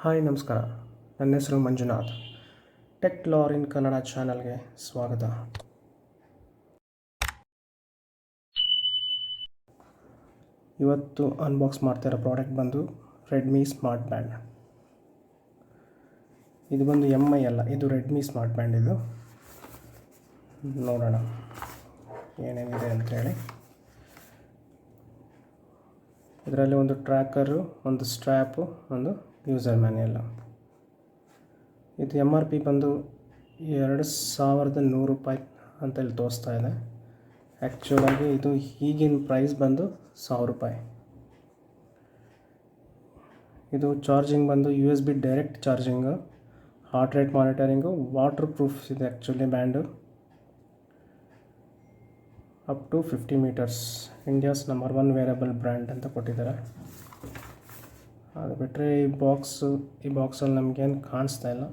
Hi ನಮಸ್ಕಾರ. ನನ್ನ ಹೆಸರು ಮಂಜುನಾಥ್. ಟೆಕ್ ಲಾರ್ ಇನ್ ಕನ್ನಡ ಚಾನಲ್ಗೆ ಸ್ವಾಗತ. ಇವತ್ತು ಅನ್ಬಾಕ್ಸ್ ಮಾಡ್ತಿರೋ ಪ್ರಾಡಕ್ಟ್ ಬಂದು ರೆಡ್ಮಿ ಸ್ಮಾರ್ಟ್ ಬ್ಯಾಂಡ್. ಇದು ಬಂದು MI ಅಲ್ಲ, ಇದು ರೆಡ್ಮಿ ಸ್ಮಾರ್ಟ್ ಬ್ಯಾಂಡ್. ಇದು ನೋಡೋಣ ಏನೇನಿದೆ ಅಂತೇಳಿ. ಇದರಲ್ಲಿ ಒಂದು ಟ್ರ್ಯಾಕರು, ಒಂದು ಸ್ಟ್ರ್ಯಾಪು, ಒಂದು ಯೂಸರ್ ಮ್ಯಾನ್ಯಲ್ಲು. ಇದು MRP ಬಂದು 2100 ರೂಪಾಯಿ ಅಂತೇಳಿ ತೋರಿಸ್ತಾ ಇದೆ. ಆ್ಯಕ್ಚುಲಾಗಿ ಇದು ಈಗಿನ ಪ್ರೈಸ್ ಬಂದು 1000 ರೂಪಾಯಿ. ಇದು ಚಾರ್ಜಿಂಗ್ ಬಂದು USB direct charging, heart rate monitoring, water proof ಇದೆ. Actually band up to 50 metres, India's number 1 wearable brand ಅಂತ ಕೊಟ್ಟಿದ್ದಾರೆ. ಅದು ಬಿಟ್ಟರೆ ಈ ಬಾಕ್ಸಲ್ಲಿ ನಮಗೇನು ಕಾಣಿಸ್ತಾ ಇಲ್ಲ.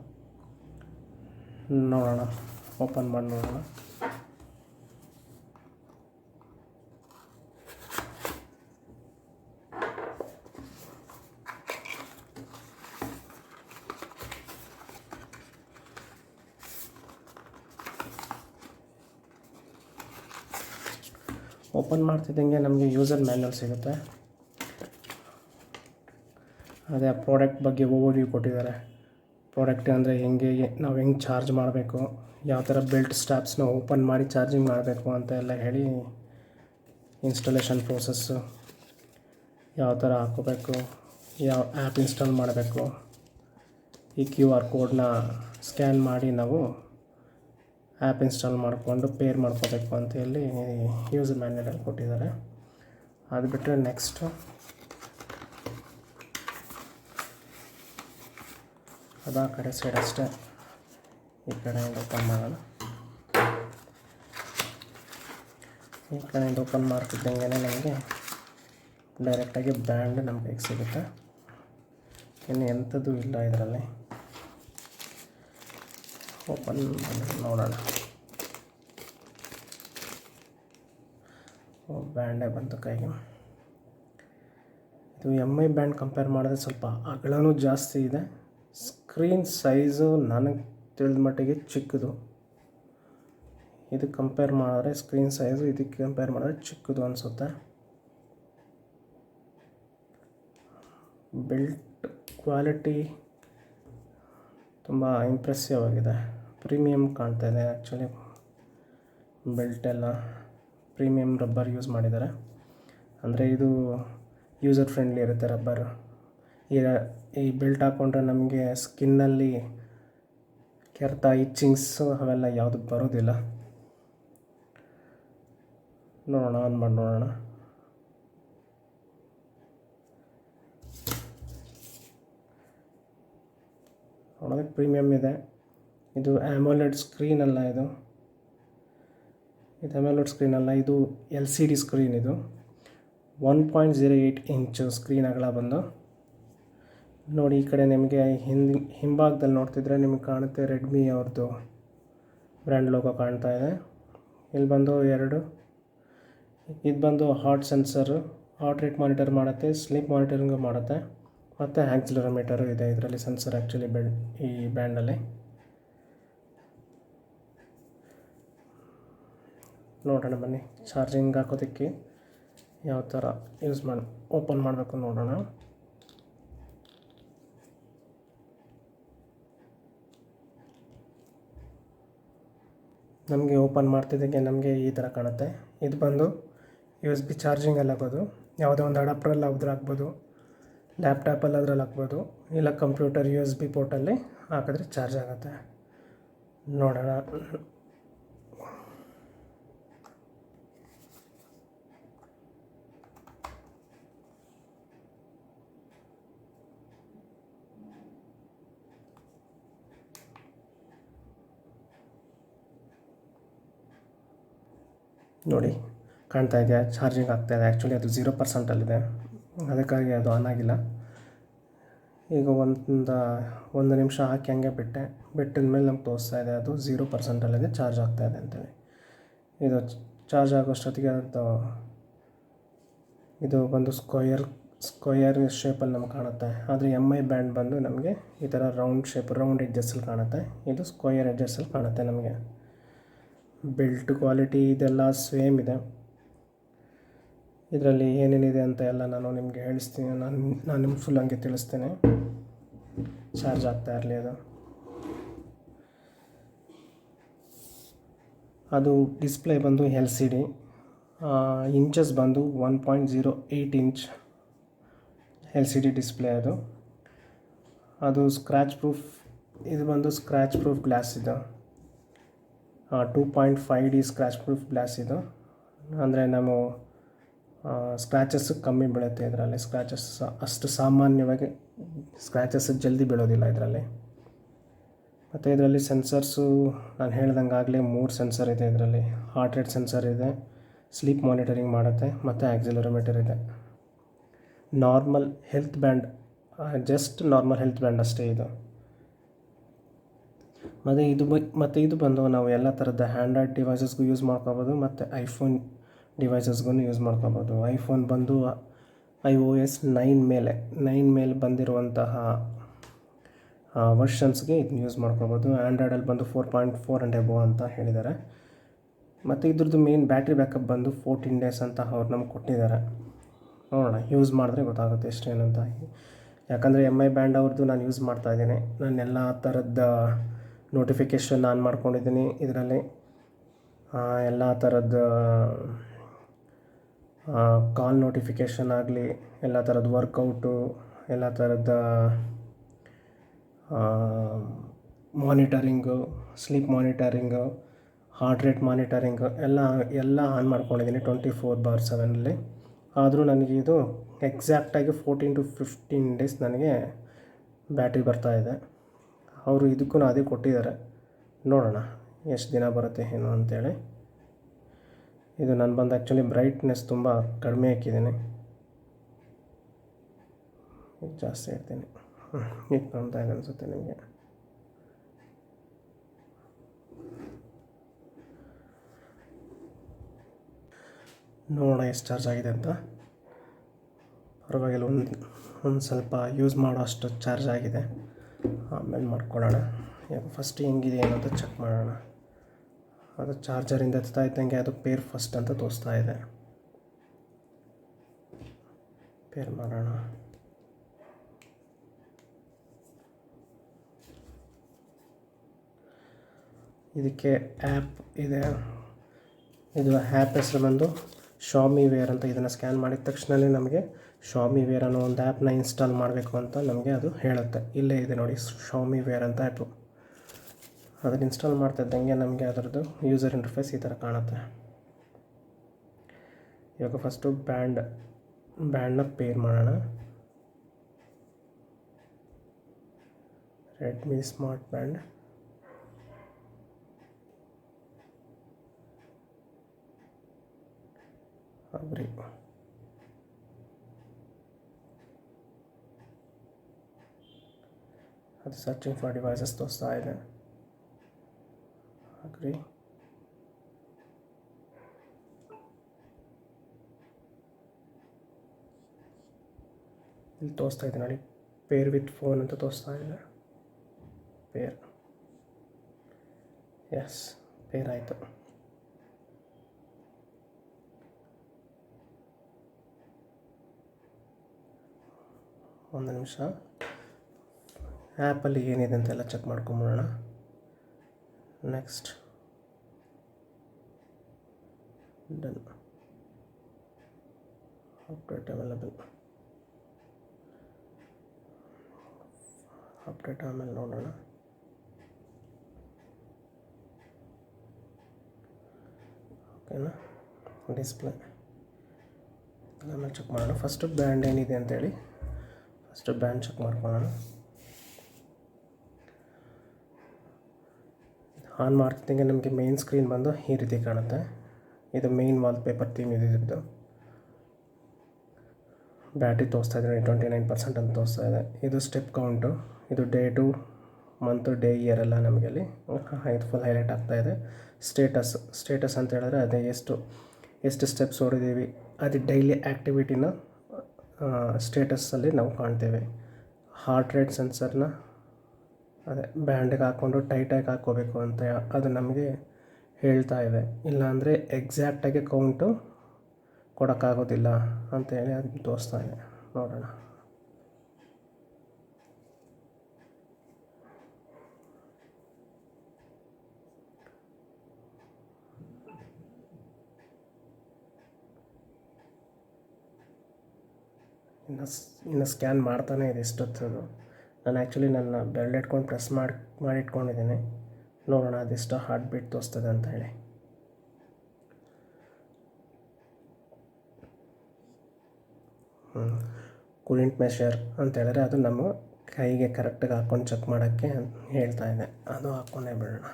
ನೋಡೋಣ, ಓಪನ್ ಮಾಡಿ ನೋಡೋಣ. ಓಪನ್ ಮಾಡ್ತಿದ್ದಂಗೆ ನಮಗೆ ಯೂಸರ್ ಮ್ಯಾನ್ಯಲ್ ಸಿಗುತ್ತೆ. ಅದೇ ಆ ಪ್ರಾಡಕ್ಟ್ ಬಗ್ಗೆ ಓವರ್ವ್ಯೂ ಕೊಟ್ಟಿದ್ದಾರೆ. ಪ್ರಾಡಕ್ಟ್ ಅಂದರೆ ನಾವು ಹೆಂಗೆ ಚಾರ್ಜ್ ಮಾಡಬೇಕು, ಯಾವ ಥರ ಬೆಲ್ಟ್ ಸ್ಟ್ರಾಪ್ಸ್ನ ಓಪನ್ ಮಾಡಿ ಚಾರ್ಜಿಂಗ್ ಮಾಡಬೇಕು ಅಂತ ಎಲ್ಲ ಹೇಳಿ, ಇನ್ಸ್ಟಾಲೇಷನ್ ಪ್ರೋಸೆಸ್ಸು ಯಾವ ಥರ ಹಾಕೋಬೇಕು, ಯಾವ ಆ್ಯಪ್ ಇನ್ಸ್ಟಾಲ್ ಮಾಡಬೇಕು, ಈ QR ಕೋಡ್ನ ಸ್ಕ್ಯಾನ್ ಮಾಡಿ ನಾವು ಆ್ಯಪ್ ಇನ್ಸ್ಟಾಲ್ ಮಾಡಿಕೊಂಡು ಪೇರ್ ಮಾಡ್ಕೋಬೇಕು ಅಂತ ಹೇಳಿ ಯೂಸರ್ ಮ್ಯಾನ್ಯಲಲ್ಲಿ ಕೊಟ್ಟಿದ್ದಾರೆ. ಅದು ಬಿಟ್ಟರೆ ನೆಕ್ಸ್ಟು ಅದು ಆ ಕಡೆ ಸೈಡ್ ಅಷ್ಟೇ. ಈ ಕಡೆಯಿಂದ ಓಪನ್ ಮಾಡೋಣ. ಈ ಕಡೆಯಿಂದ ಓಪನ್ ಮಾಡ್ತಿದ್ದಂಗೆ ನಮಗೆ ಡೈರೆಕ್ಟಾಗಿ ಬ್ಯಾಂಡ್ ನಮ್ಮ ಕೈಗೆ ಸಿಗುತ್ತೆ. ಇನ್ನು ಎಂಥದ್ದು ಇಲ್ಲ ಇದರಲ್ಲಿ. ಓಪನ್ ಮಾಡಿ ನೋಡೋಣ. ಬ್ಯಾಂಡೇ ಬಂತು ಕೈಗೆ. ಇದು MI ಬ್ಯಾಂಡ್ ಕಂಪೇರ್ ಮಾಡಿದ್ರೆ ಸ್ವಲ್ಪ ಅಗಲನೂ ಜಾಸ್ತಿ ಇದೆ. ಸ್ಕ್ರೀನ್ ಸೈಜು ನನಗೆ ತಿಳಿದ ಮಟ್ಟಿಗೆ ಚಿಕ್ಕದು. ಇದಕ್ಕೆ ಕಂಪೇರ್ ಮಾಡಿದ್ರೆ ಸ್ಕ್ರೀನ್ ಸೈಜು ಇದಕ್ಕೆ ಕಂಪೇರ್ ಮಾಡಿದ್ರೆ ಚಿಕ್ಕದು ಅನಿಸುತ್ತೆ. ಬಿಲ್ಟ್ ಕ್ವಾಲಿಟಿ ತುಂಬ ಇಂಪ್ರೆಸಿವ್ ಆಗಿದೆ. ಪ್ರೀಮಿಯಮ್ ಕಾಣ್ತಾ ಇದೆ. ಆ್ಯಕ್ಚುಲಿ ಬೆಲ್ಟೆಲ್ಲ ಪ್ರೀಮಿಯಮ್ ರಬ್ಬರ್ ಯೂಸ್ ಮಾಡಿದ್ದಾರೆ. ಅಂದರೆ ಇದು ಯೂಸರ್ ಫ್ರೆಂಡ್ಲಿ ಇರುತ್ತೆ ರಬ್ಬರು. ಈ ಬೆಲ್ಟ್ ಹಾಕ್ಕೊಂಡ್ರೆ ನಮಗೆ ಸ್ಕಿನ್ನಲ್ಲಿ ಕೆರೆತ, ಇಚ್ಚಿಂಗ್ಸು ಅವೆಲ್ಲ ಯಾವುದು ಬರೋದಿಲ್ಲ. ನೋಡೋಣ, ಆನ್ ಮಾಡಿ ನೋಡೋಣ. ನೋಡೋದಕ್ಕೆ ಪ್ರೀಮಿಯಮ್ ಇದೆ. ಇದು AMOLED ಸ್ಕ್ರೀನ್ ಅಲ್ಲ, ಇದು AMOLED ಸ್ಕ್ರೀನ್ ಅಲ್ಲ, ಇದು LCD ಸ್ಕ್ರೀನ್. ಇದು 1.08 ಇಂಚು ಸ್ಕ್ರೀನ್ ಅಗಲ ಬಂದು. ನೋಡಿ, ಈ ಕಡೆ ನಿಮಗೆ ಹಿಂಭಾಗದಲ್ಲಿ ನೋಡ್ತಿದ್ರೆ ನಿಮಗೆ ಕಾಣುತ್ತೆ ರೆಡ್ಮಿ ಅವ್ರದ್ದು ಬ್ರ್ಯಾಂಡ್ ಲೋಗೋ ಕಾಣ್ತಾ ಇದೆ. ಇಲ್ಲಿ ಬಂದು ಇದು ಬಂದು heart sensor, heart rate monitor ಮಾಡುತ್ತೆ, ಸ್ಲೀಪ್ ಮಾನಿಟರಿಂಗು ಮಾಡುತ್ತೆ, ಮತ್ತು ಆಕ್ಸಿಲರೋಮೀಟರು ಇದೆ ಇದರಲ್ಲಿ ಸೆನ್ಸರ್. ಆ್ಯಕ್ಚುಲಿ ಈ ಬ್ಯಾಂಡಲ್ಲಿ ನೋಡೋಣ ಬನ್ನಿ. ಚಾರ್ಜಿಂಗ್ ಹಾಕೋದಕ್ಕೆ ಯಾವ ಥರ ಓಪನ್ ಮಾಡಬೇಕು ನೋಡೋಣ. ನಮಗೆ ಓಪನ್ ಮಾಡ್ತಿದ್ದಕ್ಕೆ ನಮಗೆ ಈ ಥರ ಕಾಣುತ್ತೆ. ಇದು ಬಂದು USB ಚಾರ್ಜಿಂಗಲ್ಲಿ ಹಾಕೋದು. ಯಾವುದೋ ಒಂದು ಅಡಾಪ್ಟ್ರಲ್ಲಿ ಹಾಕ್ಬೋದು, ಲ್ಯಾಪ್ಟಾಪಲ್ಲಿ ಅದ್ರಲ್ಲಿ ಹಾಕ್ಬೋದು, ಇಲ್ಲ ಕಂಪ್ಯೂಟರ್ USB ಪೋರ್ಟಲ್ಲಿ ಹಾಕಿದ್ರೆ ಚಾರ್ಜ್ ಆಗುತ್ತೆ. ನೋಡೋಣ. ನೋಡಿ, ಕಾಣ್ತಾ ಇದೆಯಾ? ಚಾರ್ಜಿಂಗ್ ಆಗ್ತಾಯಿದೆ. ಆ್ಯಕ್ಚುಲಿ ಅದು 0%ಅಲ್ಲಿದೆ, ಅದಕ್ಕಾಗಿ ಅದು ಆನ್ ಆಗಿಲ್ಲ. ಈಗ ಒಂದು ನಿಮಿಷ ಹಾಕಿ ಹಂಗೆ ಬಿಟ್ಟಿದ ಮೇಲೆ ನಮ್ಗೆ ತೋರಿಸ್ತಾ ಇದೆ ಅದು 0%ಅಲ್ಲಿದೆ, ಚಾರ್ಜ್ ಆಗ್ತಾಯಿದೆ ಅಂತೇಳಿ. ಇದು ಚಾರ್ಜ್ ಆಗೋಷ್ಟೊತ್ತಿಗೆ ಇದು ಬಂದು ಸ್ಕ್ವಯರ್ ಶೇಪಲ್ಲಿ ನಮ್ಗೆ ಕಾಣುತ್ತೆ. ಆದರೆ MI ಬ್ಯಾಂಡ್ ಬಂದು ನಮಗೆ ಈ ಥರ ರೌಂಡ್ ಎಡ್ಜಸ್ಸಲ್ಲಿ ಕಾಣುತ್ತೆ. ಇದು ಸ್ಕ್ವಯರ್ ಎಡ್ಜಸ್ಸಲ್ಲಿ ಕಾಣುತ್ತೆ ನಮಗೆ. ಬಿಲ್ಟ್ ಕ್ವಾಲಿಟಿ ಇದೆಲ್ಲ ಸೇಮ್ ಇದೆ. ಇದರಲ್ಲಿ ಏನೇನಿದೆ ಅಂತ ಎಲ್ಲ ನಾನು ನಿಮಗೆ ಹೇಳಿಸ್ತೀನಿ. ನಾನು ನಿಮ್ಗೆ ಫುಲ್ ಹಂಗೆ ತಿಳಿಸ್ತೇನೆ. ಚಾರ್ಜ್ ಆಗ್ತಾ ಇರಲಿ ಅದು ಡಿಸ್ಪ್ಲೇ ಬಂದು LCD, ಇಂಚಸ್ ಬಂದು 1.08 ಇಂಚ್ LCD ಡಿಸ್ಪ್ಲೇ. ಅದು ಸ್ಕ್ರ್ಯಾಚ್ ಪ್ರೂಫ್. ಇದು ಬಂದು ಸ್ಕ್ರ್ಯಾಚ್ ಪ್ರೂಫ್ ಗ್ಲಾಸ್. ಇದು 2.5D ಸ್ಕ್ರ್ಯಾಚ್ ಪ್ರೂಫ್ ಗ್ಲಾಸ್. ಇದು ಅಂದರೆ ನಾವು ಸ್ಕ್ರ್ಯಾಚಸ್ ಕಮ್ಮಿ ಬೀಳುತ್ತೆ ಇದರಲ್ಲಿ. ಸ್ಕ್ರ್ಯಾಚಸ್ ಅಷ್ಟು ಸಾಮಾನ್ಯವಾಗಿ ಸ್ಕ್ರ್ಯಾಚಸ್ ಜಲ್ದಿ ಬೀಳೋದಿಲ್ಲ ಇದರಲ್ಲಿ. ಮತ್ತು ಇದರಲ್ಲಿ ಸೆನ್ಸರ್ಸು ನಾನು ಹೇಳ್ದಂಗೆ ಆಗಲೇ 3 ಸೆನ್ಸರ್ ಇದೆ ಇದರಲ್ಲಿ. ಹಾರ್ಟ್ ರೇಟ್ ಸೆನ್ಸರ್ ಇದೆ, ಸ್ಲೀಪ್ ಮಾನಿಟರಿಂಗ್ ಮಾಡುತ್ತೆ, ಮತ್ತು ಆಕ್ಸಿಲರೋಮೀಟರ್ ಇದೆ. Normal health band, just normal health band ಅಷ್ಟೇ ಇದು. ಮತ್ತು ಇದು ಬಂದು ನಾವು ಎಲ್ಲ ಥರದ ಆ್ಯಂಡ್ರಾಯ್ಡ್ ಡಿವೈಸಸ್ಗೂ ಯೂಸ್ ಮಾಡ್ಕೋಬೋದು, ಮತ್ತು ಐಫೋನ್ ಡಿವೈಸಸ್ಗೂ ಯೂಸ್ ಮಾಡ್ಕೋಬೋದು. ಐಫೋನ್ ಬಂದು iOS 9 ಮೇಲೆ ಬಂದಿರುವಂತಹ ವರ್ಷನ್ಸ್ಗೆ ಇದನ್ನ ಯೂಸ್ ಮಾಡ್ಕೋಬೋದು. ಆ್ಯಂಡ್ರಾಯ್ಡಲ್ಲಿ ಬಂದು 4.4 ಆ್ಯಂಡ್ ಎಬೋ ಅಂತ ಹೇಳಿದ್ದಾರೆ. ಮತ್ತು ಇದ್ರದ್ದು ಮೇನ್ ಬ್ಯಾಟ್ರಿ ಬ್ಯಾಕಪ್ ಬಂದು 14 ಡೇಸ್ ಅಂತ ಅವ್ರು ನಮ್ಗೆ ಕೊಟ್ಟಿದ್ದಾರೆ. ನೋಡೋಣ, ಯೂಸ್ ಮಾಡಿದ್ರೆ ಗೊತ್ತಾಗುತ್ತೆ ಎಷ್ಟೇನು ಅಂತ. ಯಾಕಂದರೆ MI ಬ್ಯಾಂಡ್ ಅವ್ರದ್ದು ನಾನು ಯೂಸ್ ಮಾಡ್ತಾಯಿದ್ದೀನಿ. ನಾನು ಎಲ್ಲ ಥರದ ನೋಟಿಫಿಕೇಷನ್ ಆನ್ ಮಾಡ್ಕೊಂಡಿದ್ದೀನಿ ಇದರಲ್ಲಿ. ಎಲ್ಲ ಥರದ ಕಾಲ್ ನೋಟಿಫಿಕೇಷನ್ ಆಗಲಿ, ಎಲ್ಲ ಥರದ ವರ್ಕೌಟು, ಎಲ್ಲ ಥರದ monitoring, sleep monitoring, heart rate monitoring ಎಲ್ಲ ಆನ್ ಮಾಡ್ಕೊಂಡಿದ್ದೀನಿ 24/7. ಆದರೂ ನನಗೆ ಇದು ಎಕ್ಸಾಕ್ಟಾಗಿ 14 to 15 ಡೇಸ್ ನನಗೆ ಬ್ಯಾಟ್ರಿ ಬರ್ತಾಯಿದೆ. ಅವರು ಇದಕ್ಕೂ ಅದೇ ಕೊಟ್ಟಿದ್ದಾರೆ. ನೋಡೋಣ ಎಷ್ಟು ದಿನ ಬರುತ್ತೆ ಏನು ಅಂತೇಳಿ. ಇದು ನಾನು ಬಂದು ಆ್ಯಕ್ಚುಲಿ ಬ್ರೈಟ್ನೆಸ್ ತುಂಬ ಕಡಿಮೆ ಹಾಕಿದ್ದೀನಿ. ಜಾಸ್ತಿ ಇಡ್ತೀನಿ. ಈಗ ಕಾಣ್ತಾ ಇದೆ ಅನಿಸುತ್ತೆ ನಿಮಗೆ. ನೋಡೋಣ ಎಷ್ಟು ಚಾರ್ಜ್ ಆಗಿದೆ ಅಂತ. ಪರವಾಗಿಲ್ಲ, ಒಂದು ಸ್ವಲ್ಪ ಯೂಸ್ ಮಾಡೋ ಅಷ್ಟು ಚಾರ್ಜ್ ಆಗಿದೆ. ಆಮೇಲೆ ಮಾಡ್ಕೊಳ್ಳೋಣ. ಈಗ ಫಸ್ಟ್ ಹೆಂಗಿದೆ ಏನು ಅಂತ ಚೆಕ್ ಮಾಡೋಣ. ಅದು ಚಾರ್ಜರಿಂದ ಎತ್ತಾ ಇದ್ದಂಗೆ ಅದು ಪೇರ್ ಫಸ್ಟ್ ಅಂತ ತೋರಿಸ್ತಾ ಇದೆ. ಪೇರ್ ಮಾಡೋಣ. ಇದಕ್ಕೆ ಆ್ಯಪ್ ಇದೆ. ಇದು ಆ್ಯಪ್ ಹೆಸರು ಬಂದು ಶಾಮಿ ವೇರ್ ಅಂತ. ಇದನ್ನು ಸ್ಕ್ಯಾನ್ ಮಾಡಿದ ತಕ್ಷಣವೇ ನಮಗೆ ಶಾಮಿ ವೇರ್ ಅನ್ನೋ ಒಂದು ಆ್ಯಪ್ನ ಇನ್ಸ್ಟಾಲ್ ಮಾಡಬೇಕು ಅಂತ ನಮಗೆ ಅದು ಹೇಳುತ್ತೆ. ಇಲ್ಲೇ ಇದೆ ನೋಡಿ, ಶಾಮಿ ವೇರ್ ಅಂತ ಆ್ಯಪು. ಅದನ್ನು ಇನ್ಸ್ಟಾಲ್ ಮಾಡ್ತಿದ್ದಂಗೆ ನಮಗೆ ಅದರದ್ದು ಯೂಸರ್ ಇಂಟರ್ಫೇಸ್ ಈ ಥರ ಕಾಣುತ್ತೆ. ಇವಾಗ ಫಸ್ಟು ಬ್ಯಾಂಡ್ನ ಪೇರ್ ಮಾಡೋಣ. Redmi smart band. ಅಗ್ರಿ. ಅದು ಸರ್ಚಿಂಗ್ ಫಾರ್ ಡಿವೈಸಸ್ ತೋರಿಸ್ತಾ ಇದೆ. ಅಗ್ರಿ. ಇಲ್ಲಿ ತೋರಿಸ್ತಾ ಇದೆ ನೋಡಿ, ಪೇರ್ ವಿತ್ ಫೋನ್ ಅಂತ ತೋರಿಸ್ತಾ ಇದೆ. ಪೇರ್. ಎಸ್, ಪೇರ್ ಆಯಿತು. ಒಂದು ನಿಮಿಷ, ಆ್ಯಪಲ್ಲಿ ಏನಿದೆ ಅಂತೆಲ್ಲ ಚೆಕ್ ಮಾಡ್ಕೊಂಬಿಡೋಣ. Next done. Update available. Update ಆಮೇಲೆ ನೋಡೋಣ. ಓಕೆನಾ. ಡಿಸ್ಪ್ಲೇ ಆಮೇಲೆ ಚೆಕ್ ಮಾಡೋಣ. ಫಸ್ಟು ಬ್ಯಾಂಡ್ ಏನಿದೆ ಅಂತೇಳಿ ಫಸ್ಟು ಬ್ಯಾಂಡ್ ಚೆಕ್ ಮಾಡ್ಕೊಳ್ಳೋಣ. ಆನ್ ಮಾಡ್ತಿದ್ದಂಗೆ ನಮಗೆ ಮೇನ್ ಸ್ಕ್ರೀನ್ ಬಂದು ಈ ರೀತಿ ಕಾಣುತ್ತೆ. ಇದು ಮೇನ್ ವಾಲ್ಪೇಪರ್ ಥೀಮ್ ಇದ್ದಿದ್ದು. ಬ್ಯಾಟ್ರಿ ತೋರಿಸ್ತಾ ಇದೆ 29% ಅಂತ ತೋರಿಸ್ತಾ ಇದೆ. ಇದು ಸ್ಟೆಪ್ ಕೌಂಟು. ಇದು day to month, day, year ಎಲ್ಲ ನಮಗೆ ಅಲ್ಲಿ ಇದು ಫುಲ್ ಹೈಲೈಟ್ ಆಗ್ತಾ ಇದೆ. ಸ್ಟೇಟಸ್ ಅಂತ ಹೇಳಿದ್ರೆ ಅದೇ ಎಷ್ಟು ಸ್ಟೆಪ್ಸ್ ಓಡಿದ್ದೀವಿ, ಅದು ಡೈಲಿ ಆ್ಯಕ್ಟಿವಿಟಿನ ಸ್ಟೇಟಸ್ಸಲ್ಲಿ ನಾವು ಕಾಣ್ತೇವೆ. ಹಾರ್ಟ್ ರೇಟ್ ಸೆನ್ಸರ್ನ ಅದೇ ಬ್ಯಾಂಡಿಗೆ ಹಾಕ್ಕೊಂಡು ಟೈಟಾಗಿ ಹಾಕ್ಕೋಬೇಕು ಅಂತ ಅದು ನಮಗೆ ಹೇಳ್ತಾ ಇದೆ. ಇಲ್ಲಾಂದರೆ ಎಕ್ಸಾಕ್ಟಾಗಿ ಕೌಂಟು ಕೊಡೋಕ್ಕಾಗೋದಿಲ್ಲ ಅಂತೇಳಿ ಅದು ತೋರಿಸ್ತಾ ಇದೆ. ನೋಡೋಣ. ಇನ್ನು ಸ್ಕ್ಯಾನ್ ಮಾಡ್ತಾನೆ ಇದೆ ಇಷ್ಟೊತ್ತದು. ನಾನು ಆ್ಯಕ್ಚುಲಿ ನನ್ನ ಬೆರಳು ಇಟ್ಕೊಂಡು ಪ್ರೆಸ್ ಮಾಡಿ ಇಟ್ಕೊಂಡಿದ್ದೀನಿ. ನೋಡೋಣ ಅದೆಷ್ಟು ಹಾರ್ಟ್ ಬೀಟ್ ತೋರಿಸ್ತದೆ ಅಂತ ಹೇಳಿ. ಕುಡೆಂಟ್ ಮೆಷರ್ ಅಂತ ಹೇಳಿದ್ರೆ ಅದು ನಮ್ಮ ಕೈಗೆ ಕರೆಕ್ಟಾಗಿ ಹಾಕ್ಕೊಂಡು ಚೆಕ್ ಮಾಡೋಕ್ಕೆ ಹೇಳ್ತಾ ಇದೆ. ಅದು ಹಾಕ್ಕೊಂಡೇ ಬಿಡೋಣ.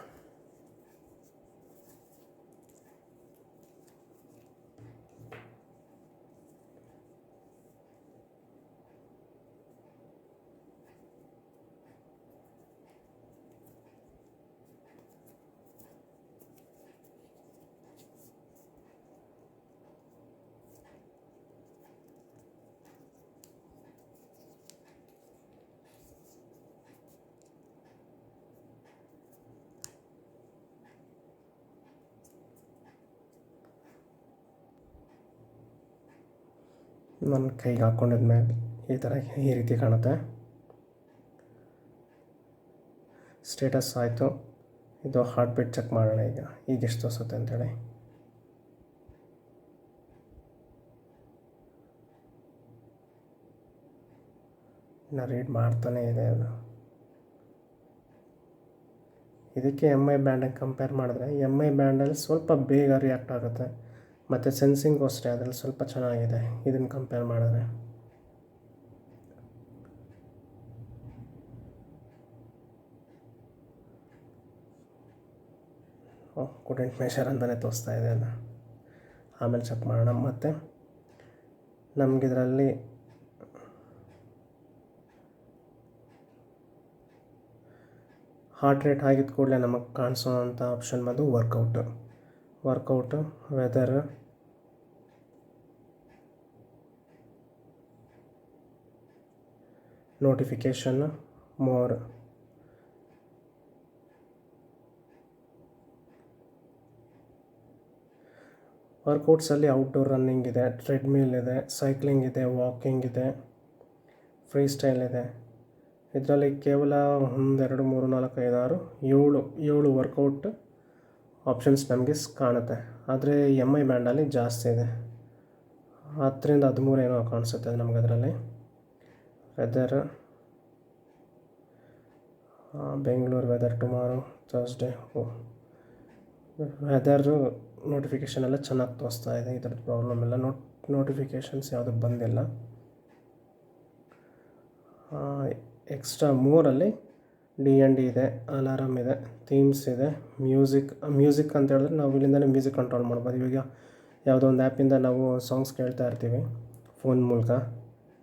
ನನ್ನ ಕೈಗೆ ಹಾಕ್ಕೊಂಡಿದ್ಮೇಲೆ ಈ ರೀತಿ ಕಾಣುತ್ತೆ. ಸ್ಟೇಟಸ್ ಆಯಿತು. ಇದು ಹಾರ್ಟ್ ಬೀಟ್ ಚೆಕ್ ಮಾಡೋಣ ಈಗ ಎಷ್ಟು ತೋರಿಸುತ್ತೆ ಅಂತೇಳಿ. ಇನ್ನು ರೀಡ್ ಮಾಡ್ತಾನೇ ಇದೆ ಅದು. ಇದಕ್ಕೆ MI ಬ್ಯಾಂಡಿಗೆ ಕಂಪೇರ್ ಮಾಡಿದ್ರೆ MI ಬ್ಯಾಂಡಲ್ಲಿ ಸ್ವಲ್ಪ ಬೇಗ ರಿಯಾಕ್ಟ್ ಆಗುತ್ತೆ. ಮತ್ತು ಸೆನ್ಸಿಂಗು ಅಷ್ಟೇ ಅದರಲ್ಲಿ ಸ್ವಲ್ಪ ಚೆನ್ನಾಗಿದೆ ಇದನ್ನು ಕಂಪೇರ್ ಮಾಡಿದ್ರೆ. ಕುಡೆಂಟ್ ಮೆಷರ್ ಅಂತಲೇ ತೋರಿಸ್ತಾ ಇದೆ ಅದು. ಆಮೇಲೆ ಚೆಕ್ ಮಾಡೋಣ. ಮತ್ತು ನಮಗಿದರಲ್ಲಿ ಹಾರ್ಟ್ ರೇಟ್ ಆಗಿದ್ದ ಕೂಡಲೇ ನಮಗೆ ಕಾಣಿಸೋವಂಥ ಆಪ್ಷನ್ ಬಂದು ವರ್ಕೌಟು, ವೆದರ್, ನೋಟಿಫಿಕೇಷನ್, ಮೋರ್. ವರ್ಕೌಟ್ಸಲ್ಲಿ ಔಟ್ಡೋರ್ ರನ್ನಿಂಗ್ ಇದೆ, ಟ್ರೆಡ್ಮಿಲ್ ಇದೆ, ಸೈಕ್ಲಿಂಗ್ ಇದೆ, ವಾಕಿಂಗ್ ಇದೆ, ಫ್ರೀ ಸ್ಟೈಲ್ ಇದೆ. ಇದರಲ್ಲಿ ಕೇವಲ 1 2 3 4 5 6 7 ವರ್ಕೌಟ್ ಆಪ್ಷನ್ಸ್ ನಮಗೆ ಕಾಣುತ್ತೆ. ಆದರೆ MI ಬ್ಯಾಂಡಲ್ಲಿ ಜಾಸ್ತಿ ಇದೆ. 10 ರಿಂದ 13 ಏನೋ ಕಾಣಿಸುತ್ತೆ ನಮಗೆ ಅದರಲ್ಲಿ. Weather, Bengaluru weather tomorrow Thursday. Weather notification ಎಲ್ಲ ಚೆನ್ನಾಗಿ ತೋರಿಸ್ತಾ ಇದೆ. ಇದರದ್ದು ಪ್ರಾಬ್ಲಮ್ ಇಲ್ಲ. ನೋಟಿಫಿಕೇಷನ್ಸ್ ಯಾವುದೂ ಬಂದಿಲ್ಲ. ಎಕ್ಸ್ಟ್ರಾ ಮೋರಲ್ಲಿ D&D ಇದೆ, ಅಲಾರಮ್ ಇದೆ, ಥೀಮ್ಸ್ ಇದೆ, ಮ್ಯೂಸಿಕ್ ಅಂತ ಹೇಳಿದ್ರೆ ನಾವು ಇಲ್ಲಿಂದಲೇ ಮ್ಯೂಸಿಕ್ ಕಂಟ್ರೋಲ್ ಮಾಡ್ಬೋದು. ಇವಾಗ ಯಾವುದೋ ಒಂದು ಆ್ಯಪಿಂದ ನಾವು ಸಾಂಗ್ಸ್ ಕೇಳ್ತಾ ಇರ್ತೀವಿ ಫೋನ್ ಮೂಲಕ.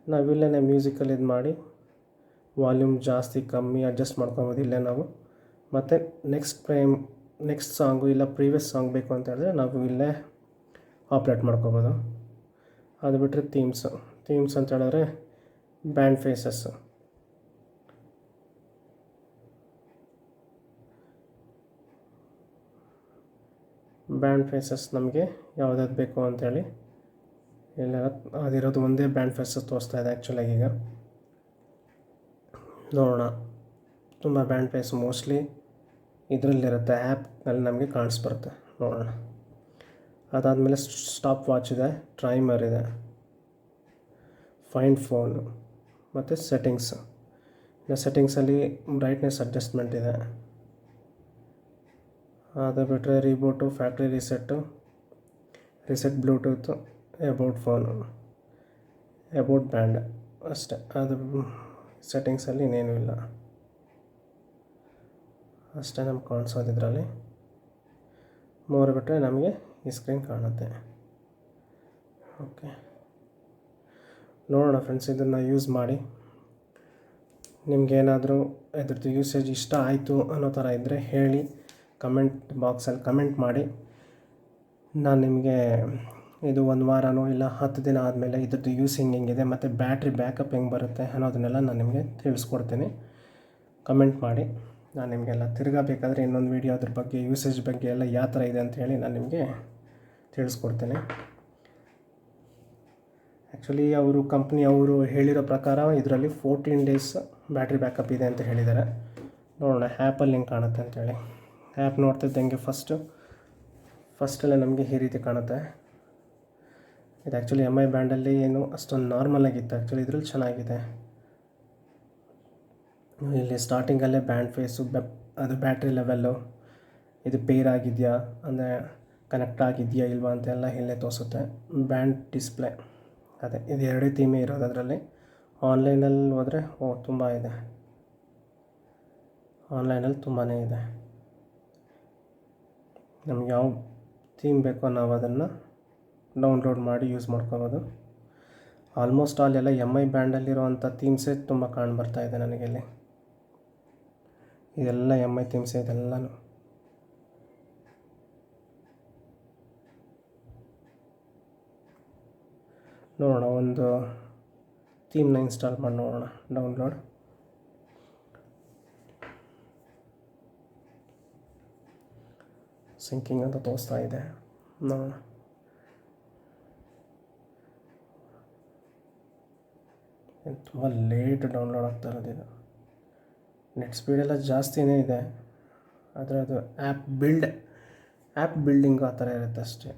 ನಾವಿಲ್ಲೇ ಮ್ಯೂಸಿಕಲ್ಲಿ ಇದು ಮಾಡಿ ವಾಲ್ಯೂಮ್ ಜಾಸ್ತಿ ಕಮ್ಮಿ ಅಡ್ಜಸ್ಟ್ ಮಾಡ್ಕೊಬೋದು ಇಲ್ಲೇ ನಾವು. ಮತ್ತು ನೆಕ್ಸ್ಟ್ ಸಾಂಗು ಇಲ್ಲ ಪ್ರೀವಿಯಸ್ ಸಾಂಗ್ ಬೇಕು ಅಂತ ಹೇಳಿದ್ರೆ ನಾವು ಇಲ್ಲೇ ಆಪ್ರೇಟ್ ಮಾಡ್ಕೊಬೋದು. ಅದು ಬಿಟ್ಟರೆ ಥೀಮ್ಸ್ ಅಂತ ಹೇಳಿದ್ರೆ ಬ್ಯಾಂಡ್ ಫೇಸಸ್, ನಮಗೆ ಯಾವುದಾದ್ರು ಬೇಕು ಅಂಥೇಳಿ ಇಲ್ಲ ಅದಿರೋದು ಒಂದೇ ಬ್ಯಾಂಡ್ ಫೇಸಸ್ ತೋರಿಸ್ತಾ ಇದೆ ಆ್ಯಕ್ಚುಲಾಗಿ. ಈಗ ನೋಡೋಣ. ತುಂಬ ಬ್ಯಾಂಡ್ ಫೇಸ್ ಮೋಸ್ಟ್ಲಿ ಇದರಲ್ಲಿರುತ್ತೆ, ಆ್ಯಪ್ನಲ್ಲಿ ನಮಗೆ ಕಾಣಿಸ್ಬರುತ್ತೆ. ನೋಡೋಣ. ಅದಾದಮೇಲೆ ಸ್ಟಾಪ್ ವಾಚ್ ಇದೆ, ಟೈಮರ್ ಇದೆ, ಫೈಂಡ್ ಫೋನು ಮತ್ತು ಸೆಟ್ಟಿಂಗ್ಸು. ಇನ್ನು ಸೆಟ್ಟಿಂಗ್ಸಲ್ಲಿ ಬ್ರೈಟ್ನೆಸ್ ಅಡ್ಜಸ್ಟ್ಮೆಂಟ್ ಇದೆ. ಅದು ಬಿಟ್ಟರೆ reboot, factory reset bluetooth, about phone, about band ಅಷ್ಟೇ. ಅದು ಸೆಟ್ಟಿಂಗ್ಸಲ್ಲಿ ಇನ್ನೇನೂ ಇಲ್ಲ. ಅಷ್ಟೇ ನಮ್ಗೆ ಕಾಣಿಸೋದು ಇದರಲ್ಲಿ. ಮೋರ್ ಬಿಟ್ಟರೆ ನಮಗೆ ಈ ಸ್ಕ್ರೀನ್ ಕಾಣುತ್ತೆ. ಓಕೆ, ನೋಡೋಣ ಫ್ರೆಂಡ್ಸ್. ಇದನ್ನು ಯೂಸ್ ಮಾಡಿ ನಿಮಗೇನಾದರೂ ಇದ್ರದ್ದು ಯೂಸೇಜ್ ಇಷ್ಟ ಆಯಿತು ಅನ್ನೋ ಥರ ಇದ್ದರೆ ಹೇಳಿ, ಕಮೆಂಟ್ ಬಾಕ್ಸಲ್ಲಿ ಕಮೆಂಟ್ ಮಾಡಿ. ನಾನು ನಿಮಗೆ ಇದು 1 ವಾರನೋ ಇಲ್ಲ 10 ದಿನ ಆದಮೇಲೆ ಇದ್ರದ್ದು ಯೂಸಿಂಗ್ ಹೆಂಗಿದೆ ಮತ್ತು ಬ್ಯಾಟ್ರಿ ಬ್ಯಾಕಪ್ ಹೆಂಗೆ ಬರುತ್ತೆ ಅನ್ನೋದನ್ನೆಲ್ಲ ನಾನು ನಿಮಗೆ ತಿಳಿಸ್ಕೊಡ್ತೀನಿ. ಕಮೆಂಟ್ ಮಾಡಿ, ನಾನು ನಿಮಗೆಲ್ಲ ತಿರ್ಗಾ ಬೇಕಾದರೆ ಇನ್ನೊಂದು ವೀಡಿಯೋ ಅದ್ರ ಬಗ್ಗೆ ಯೂಸೇಜ್ ಬಗ್ಗೆ ಎಲ್ಲ ಯಾವ ಥರ ಇದೆ ಅಂತ ಹೇಳಿ ನಾನು ನಿಮಗೆ ತಿಳಿಸ್ಕೊಡ್ತೀನಿ. ಆ್ಯಕ್ಚುಲಿ ಕಂಪ್ನಿ ಅವರು ಹೇಳಿರೋ ಪ್ರಕಾರ ಇದರಲ್ಲಿ 14 ಡೇಸ್ ಬ್ಯಾಟ್ರಿ ಬ್ಯಾಕಪ್ ಇದೆ ಅಂತ ಹೇಳಿದ್ದಾರೆ. ನೋಡೋಣ ಆ್ಯಪಲ್ಲಿ ಹೆಂಗೆ ಕಾಣುತ್ತೆ ಅಂತೇಳಿ. ಆ್ಯಪ್ ನೋಡ್ತಿದ್ದಂಗೆ ಫಸ್ಟಲ್ಲೇ ನಮಗೆ ಈ ರೀತಿ ಕಾಣುತ್ತೆ. ಇದು ಆ್ಯಕ್ಚುಲಿ MI ಬ್ಯಾಂಡಲ್ಲಿ ಏನು ಅಷ್ಟೊಂದು ನಾರ್ಮಲ್ ಆಗಿತ್ತು. ಆ್ಯಕ್ಚುಲಿ ಇದ್ರಲ್ಲಿ ಚೆನ್ನಾಗಿದೆ. ಇಲ್ಲಿ ಸ್ಟಾರ್ಟಿಂಗಲ್ಲೇ ಬ್ಯಾಂಡ್ ಫೇಸು ಅದು ಬ್ಯಾಟ್ರಿ ಲೆವೆಲ್ಲು, ಇದು ಪೇರ್ ಆಗಿದೆಯಾ ಅಂದರೆ ಕನೆಕ್ಟ್ ಆಗಿದೆಯಾ ಇಲ್ವಾ ಅಂತೆಲ್ಲ ಇಲ್ಲೇ ತೋರಿಸುತ್ತೆ. ಬ್ಯಾಂಡ್ ಡಿಸ್ಪ್ಲೇ ಅದೇ ಇದು 2 ಥೀಮೇ ಇರೋದು ಅದರಲ್ಲಿ. ಆನ್ಲೈನಲ್ಲಿ ಹೋದರೆ ತುಂಬ ಇದೆ, ಆನ್ಲೈನಲ್ಲಿ ತುಂಬಾ ಇದೆ. ನಮ್ಗೆ ಯಾವ ಥೀಮ್ ಬೇಕೋ ನಾವು ಅದನ್ನು ಡೌನ್ಲೋಡ್ ಮಾಡಿ ಯೂಸ್ ಮಾಡ್ಕೋಬೋದು. ಆಲ್ಮೋಸ್ಟ್ ಎಲ್ಲ MI ಬ್ಯಾಂಡಲ್ಲಿರುವಂಥ ಥೀಮ್ಸೇ ತುಂಬ ಕಾಣ್ಬರ್ತಾ ಇದೆ ನನಗಿಲ್ಲಿ. ಇದೆಲ್ಲ MI ಥೀಮ್ಸೇ ಇದೆಲ್ಲನೂ. ನೋಡೋಣ, ಒಂದು ಥೀಮ್ನ ಇನ್ಸ್ಟಾಲ್ ಮಾಡಿ ನೋಡೋಣ. ಡೌನ್ಲೋಡ್ ಸಿಂಕಿಂಗ್ ಅಂತ ತೋರಿಸ್ತಾ ಇದೆ. ನೋಡೋಣ. ತುಂಬ ಲೇಟ್ ಡೌನ್ಲೋಡ್ ಆಗ್ತಾ ಇರೋದು ಇದು. ನೆಟ್ ಸ್ಪೀಡೆಲ್ಲ ಜಾಸ್ತಿನೇ ಇದೆ, ಆದರೆ ಅದು ಆ್ಯಪ್ ಬಿಲ್ಡಿಂಗು ಆ ಥರ ಇರುತ್ತೆ ಅಷ್ಟೇ.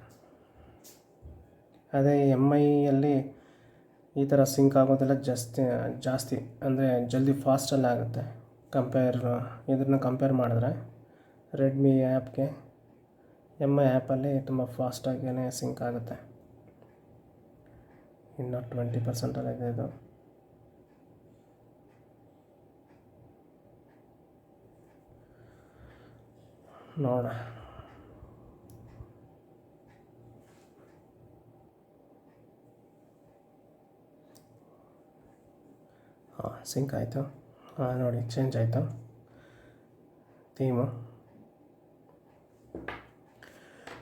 ಅದೇ MIಯಲ್ಲಿ ಈ ಥರ ಸಿಂಕ್ ಆಗೋದೆಲ್ಲ ಜಾಸ್ತಿ ಅಂದರೆ ಜಲ್ದಿ ಫಾಸ್ಟಲ್ಲಿ ಆಗುತ್ತೆ. ಇದನ್ನು ಕಂಪೇರ್ ಮಾಡಿದ್ರೆ ರೆಡ್ಮಿ ಆ್ಯಪ್ಗೆ MI ಆ್ಯಪಲ್ಲಿ ತುಂಬ ಫಾಸ್ಟಾಗಿಯೇ ಸಿಂಕ್ ಆಗುತ್ತೆ. ಇನ್ನು 20% ಇದೆ ಇದು. ನೋಡೋಣ. ಸಿಂಕ್ ಆಯಿತು. ನೋಡಿ, ಚೇಂಜ್ ಆಯಿತು ಥೀಮು.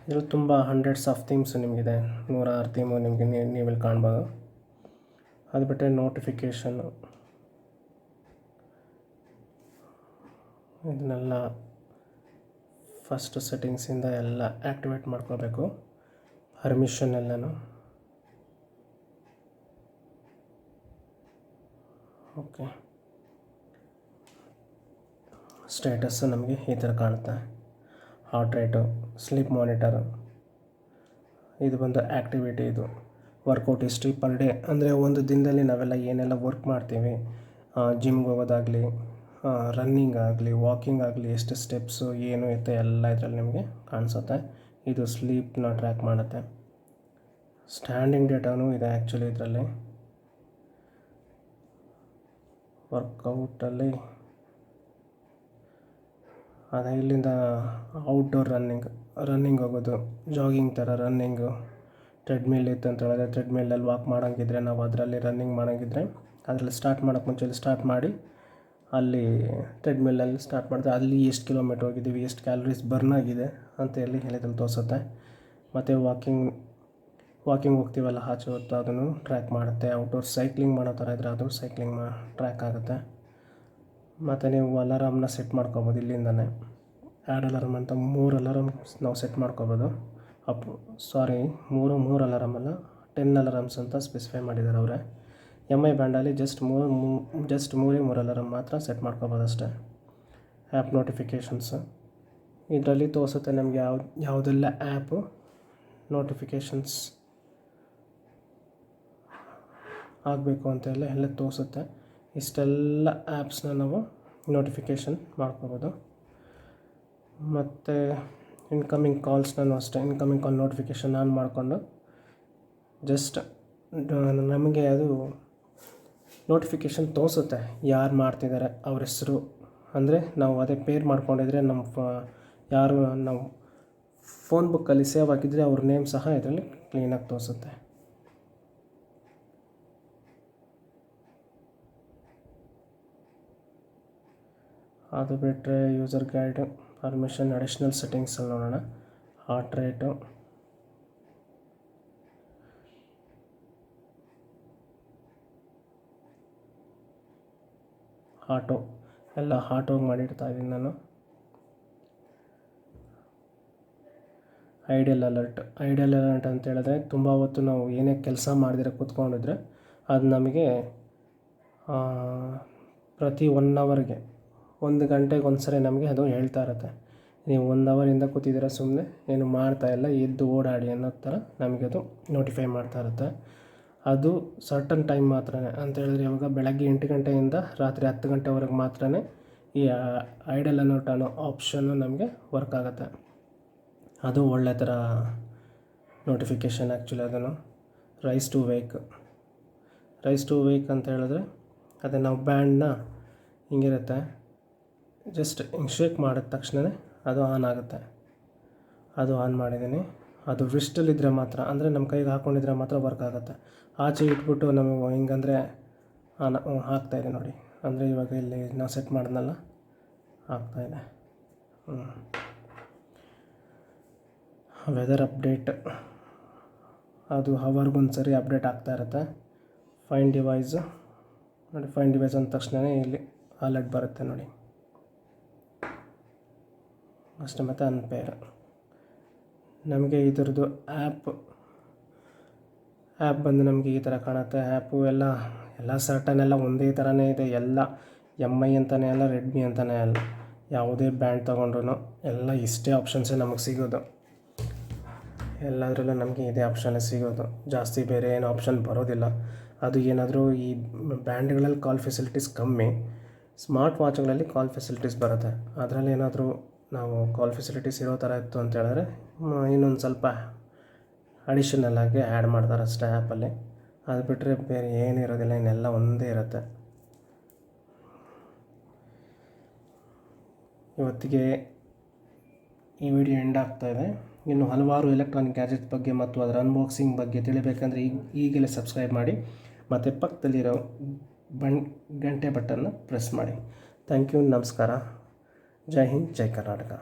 ಇದರಲ್ಲಿ ತುಂಬ ಹಂಡ್ರೆಡ್ಸ್ ಆಫ್ ಥೀಮ್ಸು ನಿಮಗಿದೆ, 106 ಥೀಮು ನಿಮಗೆ ನೀವಿಲ್ಲಿ ಕಾಣ್ಬೋದು. ಅದು ಬಿಟ್ಟರೆ ನೋಟಿಫಿಕೇಷನ್ನು ಇದನ್ನೆಲ್ಲ ಫಸ್ಟ್ ಸೆಟ್ಟಿಂಗ್ಸಿಂದ ಎಲ್ಲ ಆ್ಯಕ್ಟಿವೇಟ್ ಮಾಡ್ಕೋಬೇಕು. ಪರ್ಮಿಷನ್ ಎಲ್ಲನೂ ಓಕೆ. ಸ್ಟೇಟಸ್ಸು ನಮಗೆ ಈ ಥರ ಕಾಣುತ್ತೆ. ಹಾರ್ಟ್ ರೇಟು, ಸ್ಲೀಪ್ ಮಾನಿಟರು, ಇದು ಬಂದು ಆ್ಯಕ್ಟಿವಿಟಿ, ಇದು ವರ್ಕೌಟ್ ಹಿಸ್ಟ್ರಿ ಪರ್ ಡೇ. ಅಂದರೆ ಒಂದು ದಿನದಲ್ಲಿ ನಾವೆಲ್ಲ ಏನೆಲ್ಲ ವರ್ಕ್ ಮಾಡ್ತೀವಿ, ಜಿಮ್ಗೆ ಹೋಗೋದಾಗಲಿ, ರನ್ನಿಂಗ್ ಆಗಲಿ, ವಾಕಿಂಗ್ ಆಗಲಿ, ಎಷ್ಟು ಸ್ಟೆಪ್ಸು ಏನು ಇರುತ್ತೆ ಎಲ್ಲ ಇದರಲ್ಲಿ ನಿಮಗೆ ಕಾಣಿಸುತ್ತೆ. ಇದು ಸ್ಲೀಪ್ನ ಟ್ರ್ಯಾಕ್ ಮಾಡುತ್ತೆ. ಸ್ಟ್ಯಾಂಡಿಂಗ್ ಡೇಟಾನೂ ಇದೆ ಆ್ಯಕ್ಚುಲಿ ಇದರಲ್ಲಿ. ವರ್ಕೌಟಲ್ಲಿ ಅದೇ ಇಲ್ಲಿಂದ ಔಟ್ಡೋರ್ ರನ್ನಿಂಗ್ ಹೋಗೋದು, ಜಾಗಿಂಗ್ ಥರ ರನ್ನಿಂಗು, ಟ್ರೆಡ್ಮಿಲ್ ಇತ್ತು ಅಂತ ಹೇಳಿದ್ರೆ ಟ್ರೆಡ್ಮಿಲಲ್ಲಿ ವಾಕ್ ಮಾಡೋಂಗಿದ್ರೆ ನಾವು ಅದರಲ್ಲಿ ರನ್ನಿಂಗ್ ಮಾಡೋಂಗಿದ್ರೆ ಅದರಲ್ಲಿ ಸ್ಟಾರ್ಟ್ ಮಾಡೋಕ್ಕೆ ಮುಂಚೆ ಸ್ಟಾರ್ಟ್ ಮಾಡಿ ಅಲ್ಲಿ ಟ್ರೆಡ್ಮಿಲಲ್ಲಿ ಸ್ಟಾರ್ಟ್ ಮಾಡಿದ್ರೆ ಅಲ್ಲಿ ಎಷ್ಟು ಕಿಲೋಮೀಟ್ರ್ ಹೋಗಿದ್ದೀವಿ, ಎಷ್ಟು ಕ್ಯಾಲರೀಸ್ ಬರ್ನ್ ಆಗಿದೆ ಅಂತ ಹೇಳಿ ಇದ್ರಲ್ಲಿ ತೋರಿಸುತ್ತೆ. ಮತ್ತು ವಾಕಿಂಗ್ ಹೋಗ್ತೀವಲ್ಲ ಆಚೆ ಹೊತ್ತು ಅದನ್ನು ಟ್ರ್ಯಾಕ್ ಮಾಡುತ್ತೆ. ಔಟ್ಡೋರ್ ಸೈಕ್ಲಿಂಗ್ ಮಾಡೋ ಥರ ಇದ್ದರೆ ಅದು ಸೈಕ್ಲಿಂಗ್ ಟ್ರ್ಯಾಕ್ ಆಗುತ್ತೆ. ಮತ್ತು ನೀವು ಅಲಾರಾಮ್ನ ಸೆಟ್ ಮಾಡ್ಕೊಬೋದು ಇಲ್ಲಿಂದನೇ. ಆ್ಯಡ್ ಅಲಾರಾಮ್ ಅಂತ 3 ಅಲಾರಾಮ್ ನಾವು ಸೆಟ್ ಮಾಡ್ಕೊಬೋದು. ಮೂರು ಅಲಾರಾಮ್ ಅಲ್ಲ, 10 ಅಲಾರಾಮ್ಸ್ ಅಂತ ಸ್ಪೆಸಿಫೈ ಮಾಡಿದ್ದಾರೆ ಅವರೇ. MI ಬ್ಯಾಂಡಲ್ಲಿ ಜಸ್ಟ್ 3 ಅಲಾರಾಮ್ ಮಾತ್ರ ಸೆಟ್ ಮಾಡ್ಕೊಬೋದು ಅಷ್ಟೇ. ಆ್ಯಪ್ ನೋಟಿಫಿಕೇಷನ್ಸು ಇದರಲ್ಲಿ ತೋರಿಸುತ್ತೆ ನಮಗೆ ಯಾವುದೆಲ್ಲ ಆ್ಯಪು ನೋಟಿಫಿಕೇಷನ್ಸ್ ಆಗಬೇಕು ಅಂತೆಲ್ಲ ಎಲ್ಲ ತೋರಿಸುತ್ತೆ. ಇಷ್ಟೆಲ್ಲ ಆ್ಯಪ್ಸ್ನ ನಾವು ನೋಟಿಫಿಕೇಷನ್ ಮಾಡ್ಕೋಬೋದು. ಮತ್ತು ಇನ್ಕಮಿಂಗ್ ಕಾಲ್ಸ್ನೂ ಅಷ್ಟೇ, ಇನ್ಕಮಿಂಗ್ ಕಾಲ್ ನೋಟಿಫಿಕೇಷನ್ ಆನ್ ಮಾಡಿಕೊಂಡು ಜಸ್ಟ್ ನಮಗೆ ಅದು ನೋಟಿಫಿಕೇಷನ್ ತೋರಿಸುತ್ತೆ ಯಾರು ಮಾಡ್ತಿದ್ದಾರೆ ಅವ್ರ ಹೆಸರು. ಅಂದರೆ ನಾವು ಅದೇ ಪೇರ್ ಮಾಡ್ಕೊಂಡಿದ್ರೆ ಯಾರು ನಾವು ಫೋನ್ ಬುಕ್ಕಲ್ಲಿ ಸೇವ್ ಆಗಿದ್ದರೆ ಅವ್ರ ನೇಮ್ ಸಹ ಇದರಲ್ಲಿ ಕ್ಲೀನಾಗಿ ತೋರಿಸುತ್ತೆ. ಅದು ಬಿಟ್ಟರೆ ಯೂಸರ್ ಗೈಡು, ಪರ್ಮಿಷನ್, ಅಡಿಷ್ನಲ್ ಸೆಟ್ಟಿಂಗ್ಸಲ್ಲಿ ನೋಡೋಣ. ಹಾರ್ಟ್ ರೇಟು, ಆಟೋ ಎಲ್ಲ ಆಟೋಗೆ ಮಾಡಿರ್ತಾಯಿದ್ದೀನಿ ನಾನು. ಐಡಿಯಲ್ ಅಲರ್ಟ್ ಅಂತ ಹೇಳಿದ್ರೆ ತುಂಬ ಹೊತ್ತು ನಾವು ಏನೇ ಕೆಲಸ ಮಾಡಿದ್ರೆ ಕೂತ್ಕೊಂಡಿದ್ರೆ ಅದು ನಮಗೆ ಪ್ರತಿ 1 ಅವರ್ಗೆ 1 ಗಂಟೆಗೆ ಒಂದು ಸರಿ ನಮಗೆ ಅದು ಹೇಳ್ತಾ ಇರುತ್ತೆ, ನೀವು 1 ಅವರಿಂದ ಕೂತಿದ್ದೀರ ಸುಮ್ಮನೆ ಏನು ಮಾಡ್ತಾಯಿಲ್ಲ, ಎದ್ದು ಓಡಾಡಿ ಅನ್ನೋ ಥರ ನಮಗೆ ಅದು ನೋಟಿಫೈ ಮಾಡ್ತಾ ಇರುತ್ತೆ. ಅದು ಸರ್ಟನ್ ಟೈಮ್ ಮಾತ್ರ ಅಂತ ಹೇಳಿದ್ರೆ ಇವಾಗ ಬೆಳಗ್ಗೆ 8 ಗಂಟೆಯಿಂದ ರಾತ್ರಿ 10 ಗಂಟೆವರೆಗೆ ಮಾತ್ರ ಈ ಐಡಲ್ ಅಲರ್ಟ್ ಅನ್ನೋ ಆಪ್ಷನ್ನು ನಮಗೆ ವರ್ಕ್ ಆಗುತ್ತೆ. ಅದು ಒಳ್ಳೆ ಥರ ನೋಟಿಫಿಕೇಷನ್ ಆ್ಯಕ್ಚುಲಿ. ಅದನ್ನು ರೈಸ್ ಟು ವೇಕ್ ಅಂತ ಹೇಳಿದ್ರೆ ಅದೇ ನಾವು ಬ್ಯಾಂಡ್ನ ಹಿಂಗಿರುತ್ತೆ, ಜಸ್ಟ್ ಹಿಂಗೆ ಶೇಕ್ ಮಾಡಿದ ತಕ್ಷಣವೇ ಅದು ಆನ್ ಆಗುತ್ತೆ. ಅದು ಆನ್ ಮಾಡಿದ್ದೀನಿ. ಅದು ವಿಸ್ಟಲ್ಲಿದ್ದರೆ ಮಾತ್ರ, ಅಂದರೆ ನಮ್ಮ ಕೈಗೆ ಹಾಕ್ಕೊಂಡಿದ್ರೆ ಮಾತ್ರ ವರ್ಕ್ ಆಗುತ್ತೆ. ಆಚೆ ಇಟ್ಬಿಟ್ಟು ನಮಗೆ ಹಿಂಗಂದರೆ ಆಗ್ತಾಯಿದೆ ನೋಡಿ, ಅಂದರೆ ಇವಾಗ ಇಲ್ಲಿ ನಾವು ಸೆಟ್ ಮಾಡಿದ್ನಲ್ಲ ಆಗ್ತಾಯಿದೆ. ವೆದರ್ ಅಪ್ಡೇಟ್ ಅದು ಹವರ್ಗೊಂದು ಸರಿ ಅಪ್ಡೇಟ್ ಆಗ್ತಾ ಇರುತ್ತೆ. ಫೈಂಡ್ ಡಿವೈಸ್ ನೋಡಿ, ಫೈಂಡ್ ಡಿವೈಸ್ ಅಂದ ತಕ್ಷಣವೇ ಇಲ್ಲಿ ಅಲರ್ಟ್ ಬರುತ್ತೆ ನೋಡಿ ಅಷ್ಟೇ. ಮತ್ತು ಅನ್ಪೇರ್ ನಮಗೆ ಇದರದ್ದು ಆ್ಯಪ್ ಬಂದು ನಮಗೆ ಈ ಥರ ಕಾಣುತ್ತೆ. ಆ್ಯಪು ಎಲ್ಲ ಸರ್ಟನ್ ಎಲ್ಲ ಒಂದೇ ಥರನೇ ಇದೆ. ಎಲ್ಲ MI ಅಂತಲೇ ಅಲ್ಲ, ರೆಡ್ಮಿ ಅಂತಲೇ ಅಲ್ಲ, ಯಾವುದೇ ಬ್ರ್ಯಾಂಡ್ ತೊಗೊಂಡ್ರು ಎಲ್ಲ ಇಷ್ಟೇ ಆಪ್ಷನ್ಸೇ ನಮಗೆ ಸಿಗೋದು. ಎಲ್ಲದರಲ್ಲೂ ನಮಗೆ ಇದೇ ಆಪ್ಷನ್ನೇ ಸಿಗೋದು, ಜಾಸ್ತಿ ಬೇರೆ ಏನು ಆಪ್ಷನ್ ಬರೋದಿಲ್ಲ. ಅದು ಏನಾದರೂ ಈ ಬ್ರ್ಯಾಂಡ್ಗಳಲ್ಲಿ ಕಾಲ್ ಫೆಸಿಲಿಟೀಸ್ ಕಮ್ಮಿ, ಸ್ಮಾರ್ಟ್ ವಾಚ್ಗಳಲ್ಲಿ ಕಾಲ್ ಫೆಸಿಲಿಟೀಸ್ ಬರುತ್ತೆ. ಅದರಲ್ಲಿ ಏನಾದರೂ ನಾವು ಕಾಲ್ ಫೆಸಿಲಿಟೀಸ್ ಇರೋ ಥರ ಇತ್ತು ಅಂತ ಹೇಳಿದ್ರೆ ಇನ್ನೊಂದು ಸ್ವಲ್ಪ ಅಡಿಷನಲ್ ಆಗಿ ಆ್ಯಡ್ ಮಾಡ್ತಾರೆ ಅಷ್ಟೇ ಆ್ಯಪಲ್ಲಿ. ಅದು ಬಿಟ್ಟರೆ ಬೇರೆ ಏನಿರೋದಿಲ್ಲ, ಇನ್ನೆಲ್ಲ ಒಂದೇ ಇರುತ್ತೆ. ಇವತ್ತಿಗೆ ಈ ವಿಡಿಯೋ ಎಂಡ್ ಆಗ್ತಾಯಿದೆ. ಇನ್ನು ಹಲವಾರು ಎಲೆಕ್ಟ್ರಾನಿಕ್ ಗ್ಯಾಜೆಟ್ಸ್ ಬಗ್ಗೆ ಮತ್ತು ಅದರ ಅನ್ಬಾಕ್ಸಿಂಗ್ ಬಗ್ಗೆ ತಿಳಿಬೇಕಂದ್ರೆ ಈಗಲೇ ಸಬ್ಸ್ಕ್ರೈಬ್ ಮಾಡಿ ಮತ್ತು ಪಕ್ಕದಲ್ಲಿರೋ ಗಂಟೆ ಬಟನ್ನ ಪ್ರೆಸ್ ಮಾಡಿ. ಥ್ಯಾಂಕ್ ಯು, ನಮಸ್ಕಾರ, ಜೈ ಹಿಂದ್, ಜೈ ಕರ್ನಾಟಕ.